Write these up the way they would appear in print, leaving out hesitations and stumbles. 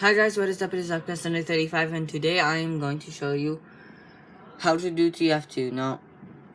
Hi guys, what is up? It is Under 35 and today I am going to show you how to do TF2. Now,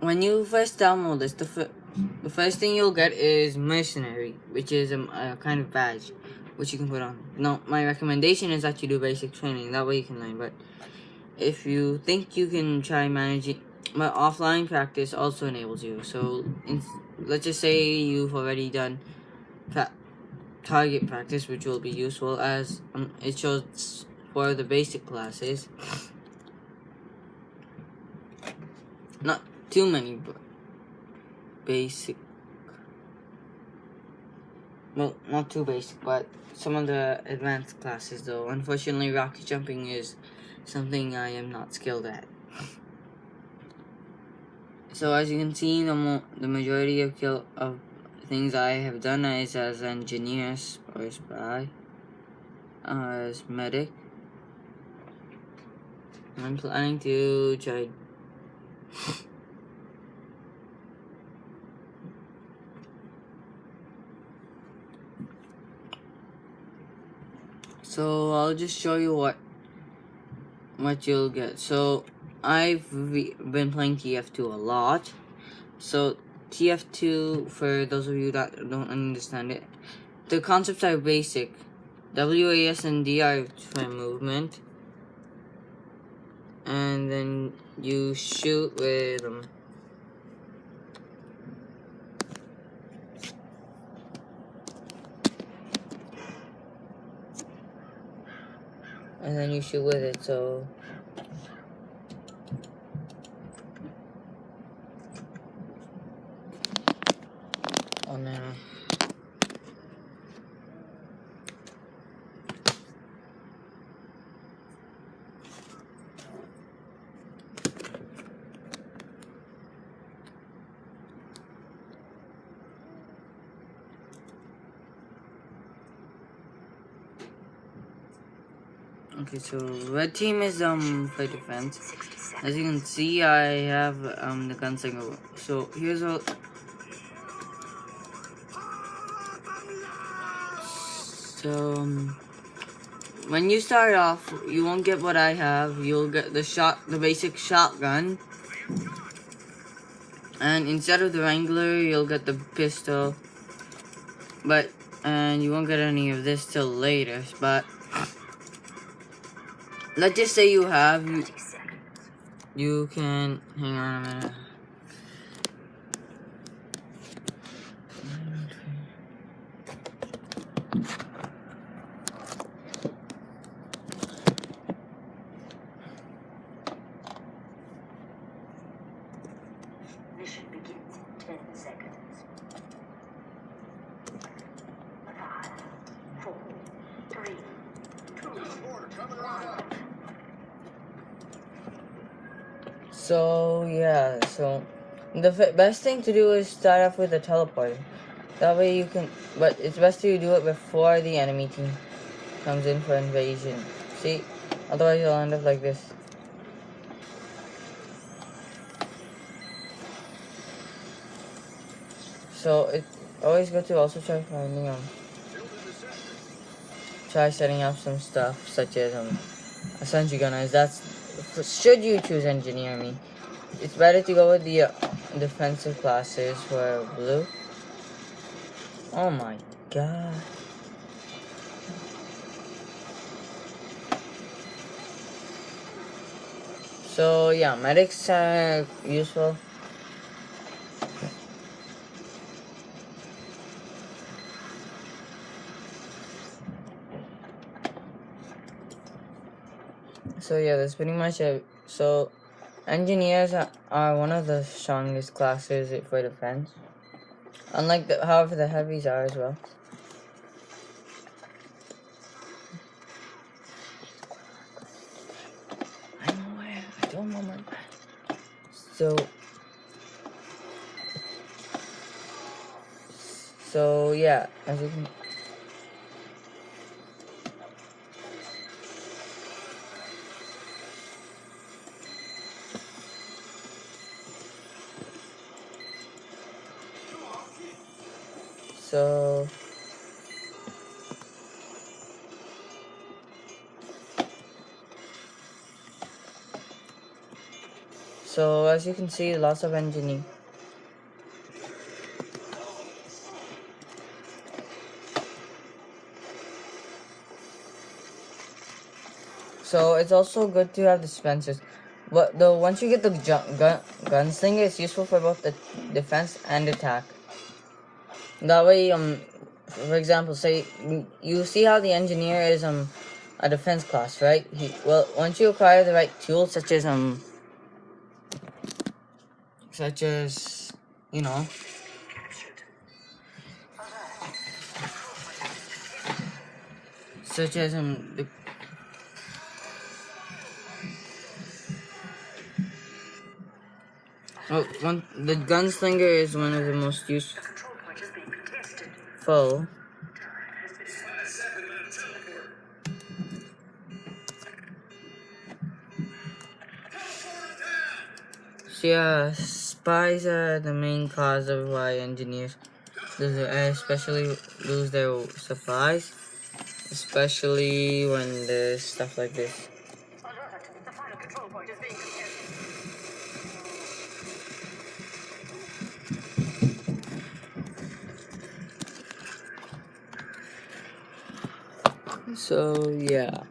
when you first download this, the first thing you'll get is Mercenary, which is a kind of badge, which you can put on. Now, my recommendation is that you do basic training, that way you can learn, but if you think you can try managing, but offline practice also enables you. So, let's just say you've already done target practice, which will be useful as it shows for the basic classes. Not too many, but basic. Well, not too basic, but some of the advanced classes though. Unfortunately, rocket jumping is something I am not skilled at. So as you can see, the majority of things I have done is as engineers or spy, as medic. I'm planning to try. So I'll just show you what you'll get. So I've been playing TF2 a lot. So TF2, for those of you that don't understand it, the concepts are basic. WAS and D are for movement, and then you shoot with and then you shoot with it. So oh no. Okay, so red team is for defense. As you can see, I have the gunslinger. So here's what. So when you start off, you won't get what I have. You'll get the basic shotgun, and instead of the Wrangler, you'll get the pistol. And you won't get any of this till later. But let's just say you have. You can hang on a minute. Mission begins in 10 seconds. 5, 4, 3, 2, 1. So yeah, so the best thing to do is start off with a teleporter. That way you can, but it's best to do it before the enemy team comes in for invasion. See, otherwise you'll end up like this. So it's always good to also try finding try setting up some stuff such as a sentry gunner. Should you choose engineer, I mean, it's better to go with the defensive classes for blue. Oh my god. So yeah, medics are useful. So yeah, that's pretty much it. So engineers are one of the strongest classes for defense. Unlike however, the heavies are as well. I know where. I don't know my. So yeah, as you can. So So as you can see, lots of engineering. So it's also good to have dispensers. But though once you get the gunslinger, it's useful for both the defense and attack. That way, for example, say you see how the engineer is a defense class, right? Well, once you acquire the right tools, such as you know, such as the the gunslinger is one of the most useful. So yeah, spies are the main cause of why engineers especially lose their supplies, especially when there's stuff like this. The final control point is being contested. So yeah,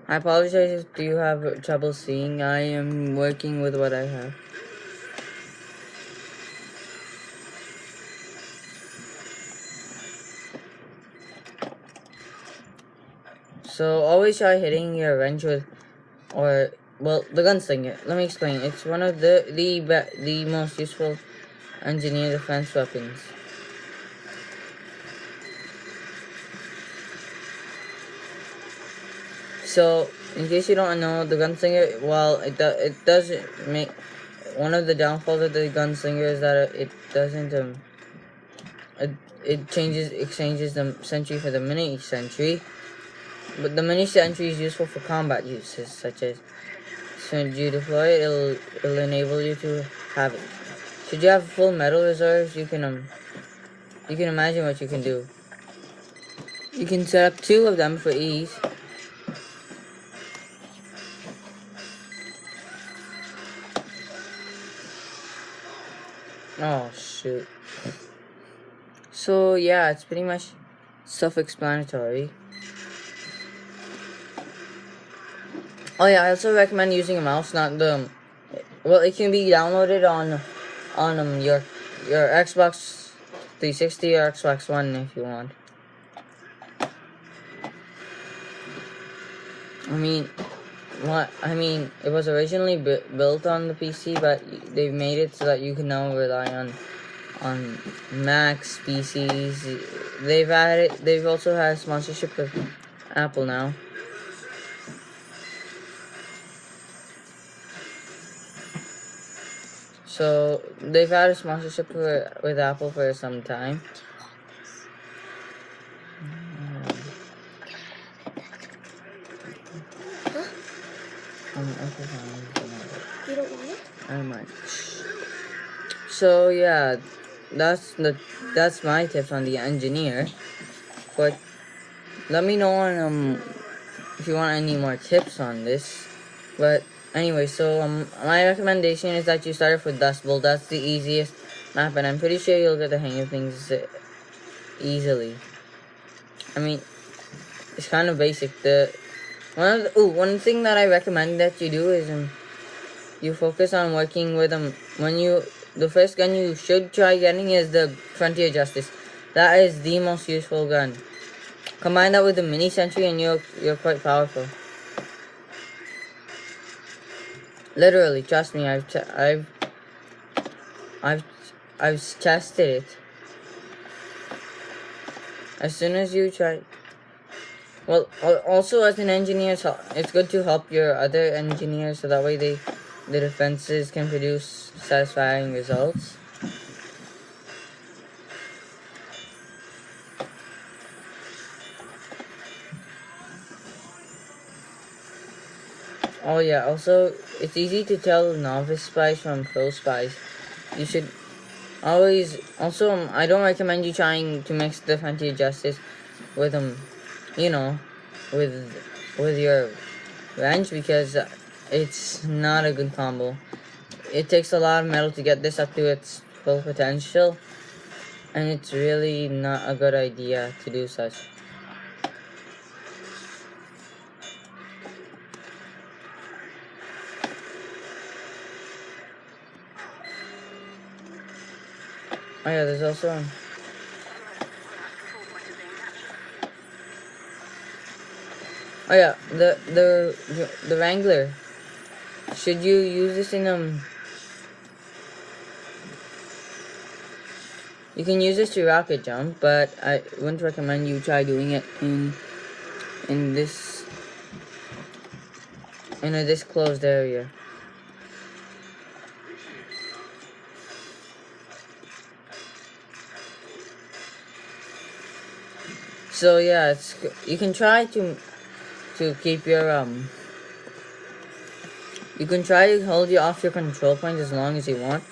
I apologize if you have trouble seeing. I am working with what I have. So always try hitting your wrench with, the gunslinger. Let me explain. It's one of the most useful engineer defense weapons. So, in case you don't know, the gunslinger, well, it does make, one of the downfalls of the gunslinger is that it doesn't, it exchanges the sentry for the mini sentry. But the mini sentry is useful for combat uses, such as, should you deploy it, it'll enable you to have it. Should you have full metal reserves, you can imagine what you can do. You can set up 2 of them for ease. Oh shoot. So yeah, it's pretty much self-explanatory. Oh yeah, I also recommend using a mouse, not the. Well, it can be downloaded on your Xbox 360 or Xbox One if you want. I mean, it was originally built on the PC, but they've made it so that you can now rely on Macs, PCs. They've also had sponsorship with Apple now. So they've had a sponsorship with Apple for some time. You don't want it? I might. So yeah, that's my tips on the engineer. But let me know on if you want any more tips on this. But anyway, so my recommendation is that you start off with Dust Bowl. That's the easiest map, and I'm pretty sure you'll get the hang of things easily. I mean, it's kind of basic. One thing that I recommend that you do is you focus on working with the first gun you should try getting is the Frontier Justice. That is the most useful gun. Combine that with the mini sentry and you're quite powerful. Literally, trust me, I've tested it. As soon as you try. Well, also as an engineer, it's good to help your other engineers so that way the defenses can produce satisfying results. Oh yeah, also, it's easy to tell novice spies from pro spies. You should always, also, I don't recommend you trying to mix the Frontier Justice with with your wrench, because it's not a good combo. It takes a lot of metal to get this up to its full potential, and it's really not a good idea to do such. Oh yeah, there's also oh yeah, the Wrangler. Should you use this in you can use this to rocket jump, but I wouldn't recommend you try doing it in this this closed area. So yeah, you can try to keep your you can try to hold you off your control point as long as you want.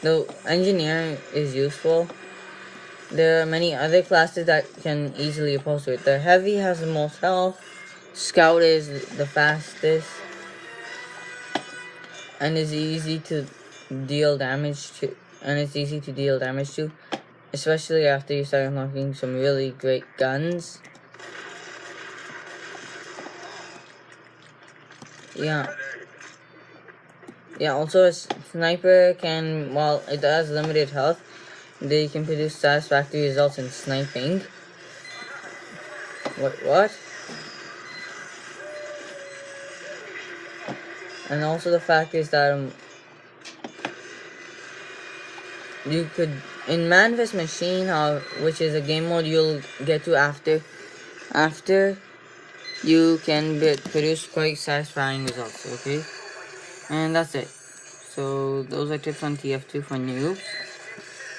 Though engineering is useful, there are many other classes that can easily oppose to it. The heavy has the most health, scout is the fastest, and is easy to deal damage to, especially after you start unlocking some really great guns. Yeah, also a sniper can, while it has limited health, they can produce satisfactory results in sniping. What? And also the fact is that you could, in Man vs Machine, which is a game mode you'll get to after you can produce quite satisfying results, okay? And that's it. So those are tips on TF2 for noobs.